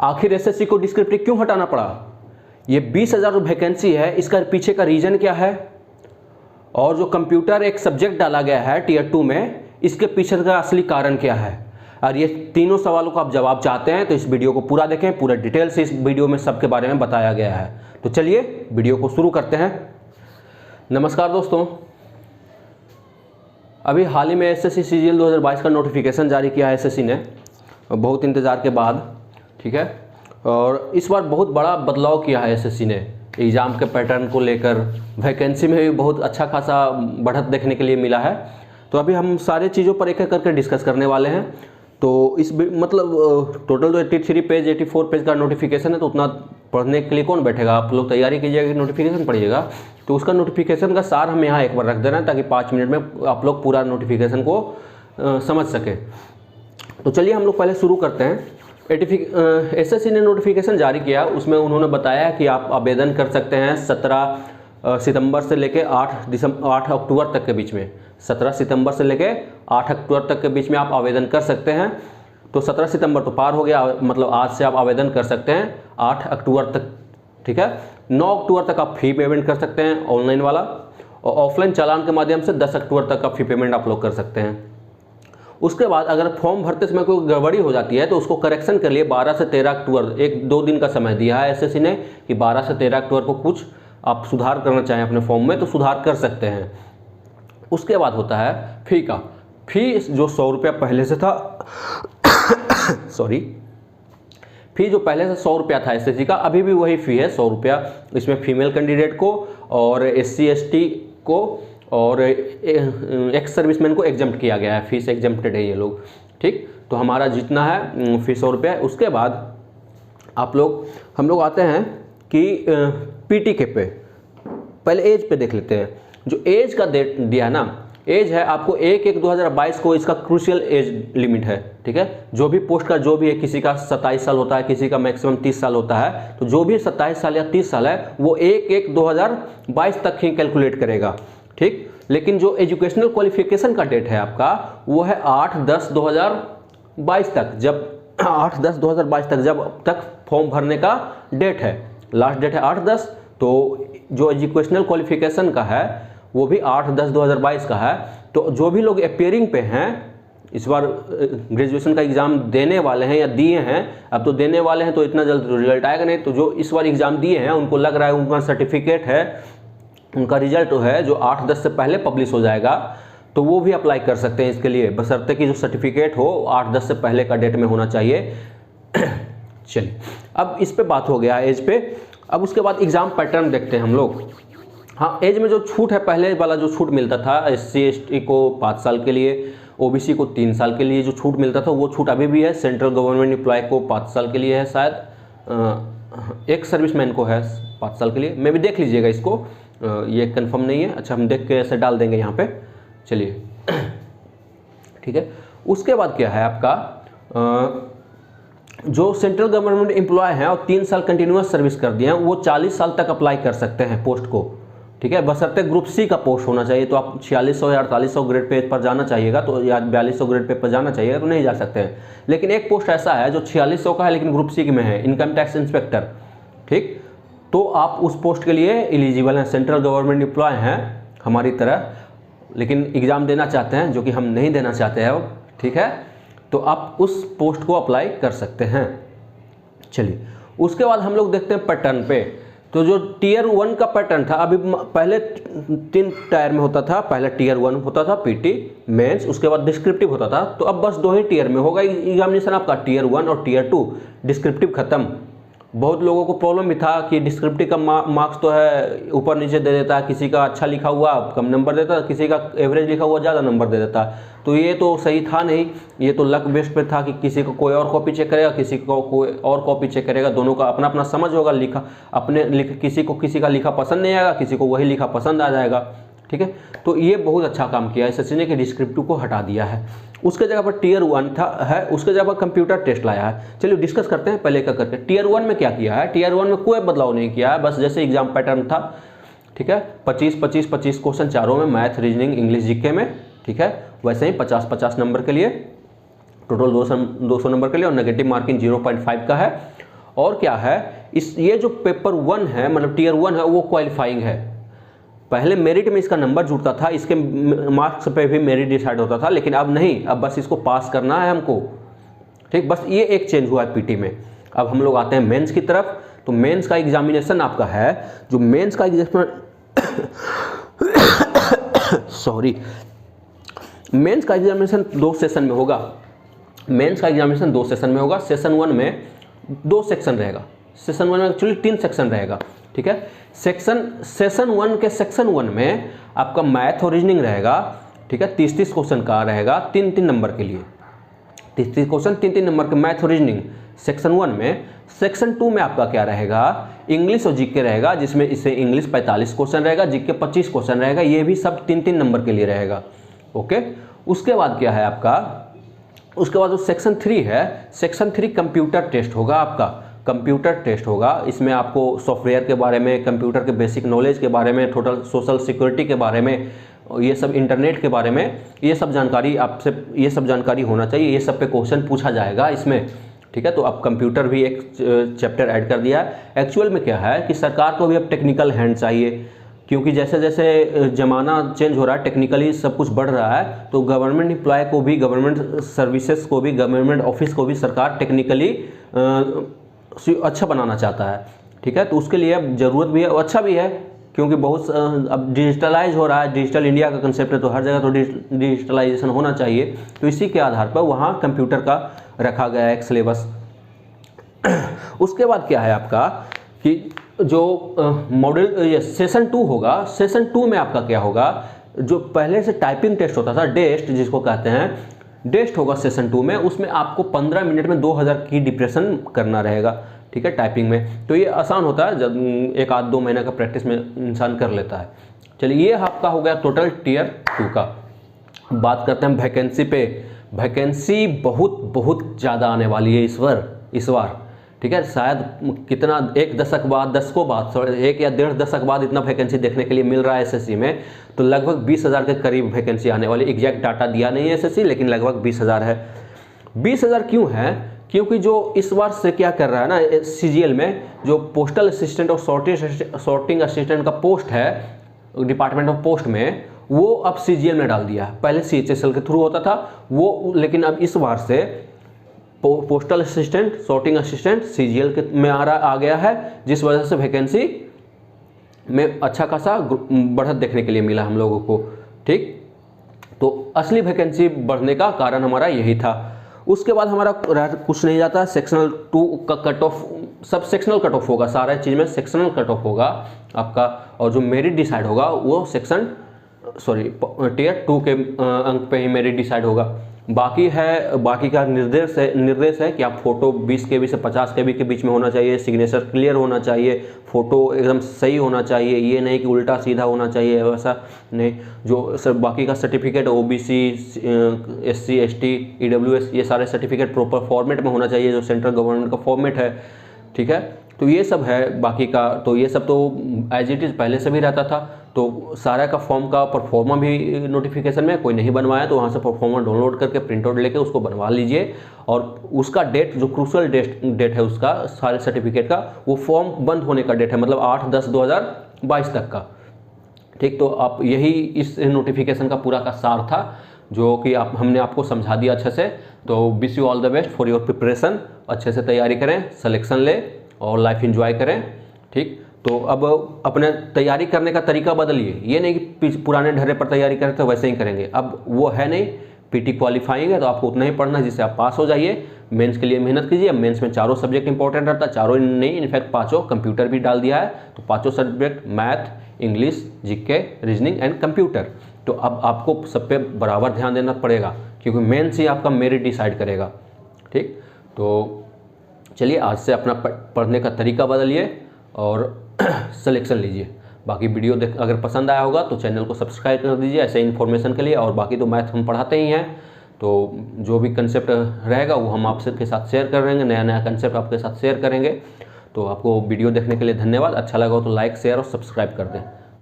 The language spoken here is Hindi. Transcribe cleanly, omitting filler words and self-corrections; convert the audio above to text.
आखिर एसएससी को डिस्क्रिप्टिव क्यों हटाना पड़ा? ये 20,000 जो वैकेंसी है इसका पीछे का रीजन क्या है? और जो कंप्यूटर एक सब्जेक्ट डाला गया है टीयर 2 में, इसके पीछे का असली कारण क्या है? और ये तीनों सवालों का आप जवाब चाहते हैं तो इस वीडियो को पूरा देखें, पूरा डिटेल से इस वीडियो में सबके बारे में बताया गया है। तो चलिए वीडियो को शुरू करते हैं। नमस्कार दोस्तों, अभी हाल ही में एसएससी सीजीएल 2022 का नोटिफिकेशन जारी किया है एसएससी ने, बहुत इंतज़ार के बाद, ठीक है। और इस बार बहुत बड़ा बदलाव किया है एसएससी ने एग्ज़ाम के पैटर्न को लेकर। वैकेंसी में भी बहुत अच्छा खासा बढ़त देखने के लिए मिला है। तो अभी हम सारे चीज़ों पर एक एक करके डिस्कस करने वाले हैं। तो इस मतलब टोटल तो 83 पेज 84 पेज का नोटिफिकेशन है, तो उतना पढ़ने के लिए कौन बैठेगा? आप लोग तैयारी कीजिएगा कि नोटिफिकेशन पढ़िएगा। तो उसका नोटिफिकेशन का सार हम यहाँ एक बार रख दे रहे हैं ताकि 5 मिनट में आप लोग पूरा नोटिफिकेशन को समझ सकें। तो चलिए हम लोग पहले शुरू करते हैं। एसएससी ने नोटिफिकेशन जारी किया, उसमें उन्होंने बताया कि आप आवेदन कर सकते हैं 17 सितंबर से लेकर 8 अक्टूबर तक के बीच में। 17 सितंबर से लेकर 8 अक्टूबर तक के बीच में आप आवेदन कर सकते हैं। तो 17 सितंबर तो पार हो गया, मतलब आज से आप आवेदन कर सकते हैं 8 अक्टूबर तक, ठीक है। 9 अक्टूबर तक आप फी पेमेंट कर सकते हैं ऑनलाइन वाला, और ऑफलाइन चालान के माध्यम से 10 अक्टूबर तक का फी पेमेंट आप लोग कर सकते हैं। उसके बाद अगर फॉर्म भरते समय कोई गड़बड़ी हो जाती है तो उसको करेक्शन के लिए 12 से 13 अक्टूबर, 1-2 दिन का समय दिया है एसएससी ने कि 12 से 13 अक्टूबर को कुछ आप सुधार करना चाहें अपने फॉर्म में तो सुधार कर सकते हैं। उसके बाद होता है फी का। फी जो 100 रुपया पहले से था फी जो पहले से 100 रुपया था एसएससी का, अभी भी वही फी है 100 रुपया। इसमें फीमेल कैंडिडेट को और SC ST को और एक्स सर्विसमैन को एग्जम्प्ट किया गया है, फीस एग्जम्प्टेड है ये लोग, ठीक। तो हमारा जितना है फी 100 रुपया। उसके बाद हम लोग आते हैं कि पीटी के पे, पहले एज पे देख लेते हैं। जो एज का डेट दिया है ना, एज है आपको 1/1/2022 को इसका क्रूशियल एज लिमिट है, ठीक है। जो भी पोस्ट का जो भी है, किसी का 27 साल होता है, किसी का मैक्सिमम 30 साल होता है, तो जो भी 27 साल या 30 साल है वो 1/1/2022 तक ही कैलकुलेट करेगा, ठीक। लेकिन जो एजुकेशनल क्वालिफिकेशन का डेट है आपका वो है 8/10/2022 तक, जब 8/10/2022 तक जब तक फॉर्म भरने का डेट है, लास्ट डेट है 8/10। तो जो एजुकेशनल क्वालिफिकेशन का है वो भी 8/10/2022 का है। तो जो भी लोग अपियरिंग पे हैं, इस बार ग्रेजुएशन का एग्ज़ाम देने वाले हैं या दिए हैं, अब तो देने वाले हैं तो इतना जल्द रिजल्ट आएगा नहीं, तो जो इस बार एग्ज़ाम दिए हैं उनको लग रहा है उनका सर्टिफिकेट है, उनका रिजल्ट है जो 8/10 से पहले पब्लिश हो जाएगा, तो वो भी अप्लाई कर सकते हैं इसके लिए, बशर्ते कि जो सर्टिफिकेट हो 8/10 से पहले का डेट में होना चाहिए। चलिए, अब इस पे बात हो गया एज पे। अब उसके बाद एग्ज़ाम पैटर्न देखते हैं हम लोग। हाँ, एज में जो छूट है, पहले वाला जो छूट मिलता था SC ST को 5 साल के लिए, OBC को 3 साल के लिए जो छूट मिलता था वो छूट अभी भी है। सेंट्रल गवर्नमेंट एम्प्लॉय को 5 साल के लिए है, शायद एक सर्विसमैन को है 5 साल के लिए, मैं भी देख लीजिएगा इसको, ये कंफर्म नहीं है। अच्छा, हम देख के ऐसे डाल देंगे यहाँ पे, चलिए ठीक है। उसके बाद क्या है आपका, जो सेंट्रल गवर्नमेंट एम्प्लॉय हैं और 3 साल कंटिन्यूस सर्विस कर दिए हैं वो 40 साल तक अप्लाई कर सकते हैं पोस्ट को, ठीक है। बशर्ते ग्रुप C का पोस्ट होना चाहिए, तो आप 4600 या 4800 ग्रेड पे पर जाना चाहिएगा, तो या 4200 ग्रेड पे पर जाना चाहिएगा तो नहीं जा सकते हैं। लेकिन एक पोस्ट ऐसा है जो 4600 का है लेकिन ग्रुप C में है, इनकम टैक्स इंस्पेक्टर, ठीक। तो आप उस पोस्ट के लिए एलिजिबल हैं, सेंट्रल गवर्नमेंट एम्प्लॉय हैं हमारी तरह, लेकिन एग्ज़ाम देना चाहते हैं, जो कि हम नहीं देना चाहते हैं, ठीक है। तो आप उस पोस्ट को अप्लाई कर सकते हैं। चलिए, उसके बाद हम लोग देखते हैं पैटर्न पे। तो जो टीयर 1 का पैटर्न था, अभी पहले 3 टायर में होता था। पहले टीयर 1 होता था PT मेंस, उसके बाद डिस्क्रिप्टिव होता था। तो अब बस 2 ही टीयर में होगा एग्जामिनेशन आपका, टीयर 1 और टीयर 2। डिस्क्रिप्टिव खत्म। बहुत लोगों को प्रॉब्लम भी था कि डिस्क्रिप्टिव का मार्क्स तो है ऊपर नीचे दे देता है, किसी का अच्छा लिखा हुआ कम नंबर देता है, किसी का एवरेज लिखा हुआ ज़्यादा नंबर दे देता है। तो ये तो सही था नहीं, ये तो लक बेस्ड पे था कि किसी को कोई और कॉपी चेक करेगा, किसी को कोई और कॉपी चेक करेगा, दोनों का अपना अपना समझ होगा। लिखा अपने किसी को किसी का लिखा पसंद नहीं आएगा, किसी को वही लिखा पसंद आ जाएगा, ठीक है। तो ये बहुत अच्छा काम किया है एसएससी ने कि डिस्क्रिप्टिव को हटा दिया है। उसके जगह पर टीयर 1 है, उसके जगह पर कंप्यूटर टेस्ट लाया है। चलिए डिस्कस करते हैं पहले क्या करके। टीयर 1 में क्या किया है? टीयर 1 में कोई बदलाव नहीं किया है, बस जैसे एग्जाम पैटर्न था, ठीक है। 25-25-25 क्वेश्चन चारों में, मैथ, रीजनिंग, इंग्लिश, जीके में, ठीक है। वैसे ही 50-50 नंबर के लिए, टोटल 200 नंबर के लिए, और नेगेटिव मार्किंग 0.5 का है। और क्या है, इस ये जो पेपर 1 है मतलब टियर 1 है वो क्वालिफाइंग है। पहले मेरिट में इसका नंबर जुड़ता था, इसके मार्क्स पे भी मेरिट डिसाइड होता था, लेकिन अब नहीं, अब बस इसको पास करना है हमको, ठीक। बस ये एक चेंज हुआ है पीटी में। अब हम लोग आते हैं मेंस की तरफ। तो मेंस का एग्जामिनेशन आपका है, जो मेंस का एग्जामिनेशन सॉरी, मेंस का एग्जामिनेशन 2 सेशन में होगा। मेंस का एग्जामिनेशन 2 सेशन में होगा। सेशन 1 में 2 सेक्शन रहेगा। सेशन 1 में एक्चुअली 3 सेक्शन रहेगा, ठीक है। सेशन 1 के सेक्शन 1 में आपका मैथ और रीजनिंग रहेगा, ठीक है। 30-30 क्वेश्चन का रहेगा, 3-3 नंबर के लिए 30-30 क्वेश्चन, 3-3 नंबर के मैथ और रीजनिंग सेक्शन 1 में। सेक्शन 2 में आपका क्या रहेगा, इंग्लिश और जीके रहेगा, जिसमें इससे इंग्लिश 45 क्वेश्चन रहेगा, जीके 25 क्वेश्चन रहेगा, ये भी सब 3-3 नंबर के लिए रहेगा, ओके। उसके बाद क्या है आपका, उसके बाद जो सेक्शन 3 है, सेक्शन 3 कंप्यूटर टेस्ट होगा आपका, कंप्यूटर टेस्ट होगा। इसमें आपको सॉफ्टवेयर के बारे में, कंप्यूटर के बेसिक नॉलेज के बारे में, टोटल सोशल सिक्योरिटी के बारे में, ये सब इंटरनेट के बारे में, ये सब जानकारी आपसे, ये सब जानकारी होना चाहिए, ये सब पे क्वेश्चन पूछा जाएगा इसमें, ठीक है। तो अब कंप्यूटर भी एक चैप्टर ऐड कर दिया है। एक्चुअल में क्या है कि सरकार को भी अब टेक्निकल हैंड चाहिए, क्योंकि जैसे जैसे ज़माना चेंज हो रहा है, टेक्निकली सब कुछ बढ़ रहा है, तो गवर्नमेंट एम्प्लॉय को भी, गवर्नमेंट सर्विसेज को भी, गवर्नमेंट ऑफिस को भी सरकार टेक्निकली अच्छा बनाना चाहता है, ठीक है। तो उसके लिए अब ज़रूरत भी है और अच्छा भी है, क्योंकि बहुत अब डिजिटलाइज हो रहा है, डिजिटल इंडिया का कंसेप्ट है, तो हर जगह तो डिजिटलाइजेशन होना चाहिए। तो इसी के आधार पर वहाँ कंप्यूटर का रखा गया है एक सिलेबस। उसके बाद क्या है आपका कि जो मॉडल ये सेशन 2 होगा, सेशन 2 में आपका क्या होगा, जो पहले से टाइपिंग टेस्ट होता था, डेस्ट जिसको कहते हैं, डेस्ट होगा सेशन 2 में। उसमें आपको 15 मिनट में 2000 की डिप्रेशन करना रहेगा, ठीक है, टाइपिंग में। तो ये आसान होता है, जब 1-2 महीना का प्रैक्टिस में इंसान कर लेता है। चलिए, ये आपका हो गया टोटल टियर 2 का। बात करते हैं वैकेंसी पे। वैकेंसी बहुत ज़्यादा आने वाली है इस बार, ठीक है। शायद कितना, 1 दशक बाद, दशकों बाद, 1 या 1.5 दशक बाद इतना वैकेंसी देखने के लिए मिल रहा है एसएससी में। तो लगभग 20,000 के करीब वैकेंसी आने वाली। एग्जैक्ट डाटा दिया नहीं है एसएससी, लेकिन लगभग 20,000 है। 20,000 क्यों है, क्योंकि जो इस बार से क्या कर रहा है ना, सीजीएल में जो पोस्टल असिस्टेंट और सॉर्टिंग असिस्टेंट का पोस्ट है डिपार्टमेंट ऑफ पोस्ट में, वो अब सीजीएल में डाल दिया है। पहले सीएचएसएल के थ्रू होता था वो, लेकिन अब इस बार से postal assistant, sorting assistant CGL के में आ गया है, जिस वजह से वैकेंसी में अच्छा खासा बढ़त देखने के लिए मिला हम लोगों को, ठीक। तो असली वैकेंसी बढ़ने का कारण हमारा यही था। उसके बाद हमारा कुछ नहीं जाता, सेक्शनल 2 का कट ऑफ, सब सेक्शनल कट ऑफ होगा, सारा चीज़ में सेक्शनल कट ऑफ होगा आपका। और जो मेरिट डिसाइड होगा वो टियर 2 के अंक पे ही मेरिट डिसाइड होगा। बाकी का निर्देश है कि आप फोटो 20 KB से 50 KB के बीच में होना चाहिए, सिग्नेचर क्लियर होना चाहिए, फोटो एकदम सही होना चाहिए, ये नहीं कि उल्टा सीधा होना चाहिए, वैसा नहीं। जो सर बाकी का certificate OBC, SC ST EWS, ये सारे सर्टिफिकेट प्रॉपर फॉर्मेट में होना चाहिए, जो सेंट्रल गवर्नमेंट का फॉर्मेट है, ठीक है। तो ये सब है बाकी का। तो ये सब तो एज इट इज़ पहले से भी रहता था। तो सारा का फॉर्म का परफॉर्मा भी नोटिफिकेशन में, कोई नहीं बनवाया तो वहाँ से परफॉर्मा डाउनलोड करके प्रिंट आउट लेके उसको बनवा लीजिए। और उसका डेट, जो क्रूशल डेट है उसका, सारे सर्टिफिकेट का, वो फॉर्म बंद होने का डेट है, मतलब 8/10/2022 तक का, ठीक। तो आप यही इस नोटिफिकेशन का पूरा का सार था, जो कि हमने आपको समझा दिया अच्छे से। तो wish you all the best for your preparation. अच्छे से तैयारी करें, सिलेक्शन ले और लाइफ एंजॉय करें, ठीक। तो अब अपने तैयारी करने का तरीका बदलिए। ये नहीं कि पुराने ढर्रे पर तैयारी करें तो वैसे ही करेंगे, अब वो है नहीं। पीटी क्वालिफाइंग है तो आपको उतना ही पढ़ना है जिससे आप पास हो जाइए। मेंस के लिए मेहनत कीजिए। मेंस में 4 सब्जेक्ट इंपॉर्टेंट रहता है, 4 नहीं, इनफैक्ट 5, कंप्यूटर भी डाल दिया है। तो 5 subject, math, English, GK, reasoning and computer. तो अब आपको सब पे बराबर ध्यान देना पड़ेगा, क्योंकि मेंस ही आपका मेरिट डिसाइड करेगा, ठीक। तो चलिए, आज से अपना पढ़ने का तरीका बदलिए और सिलेक्शन लीजिए। बाकी वीडियो अगर पसंद आया होगा तो चैनल को सब्सक्राइब कर दीजिए ऐसे इन्फॉर्मेशन के लिए। और बाकी तो मैथ हम पढ़ाते ही हैं, तो जो भी कंसेप्ट रहेगा वो हम आपसे के साथ शेयर करेंगे, नया कंसेप्ट आपके साथ शेयर करेंगे। तो आपको वीडियो देखने के लिए धन्यवाद। अच्छा लगा हो तो लाइक, शेयर और सब्सक्राइब कर दें।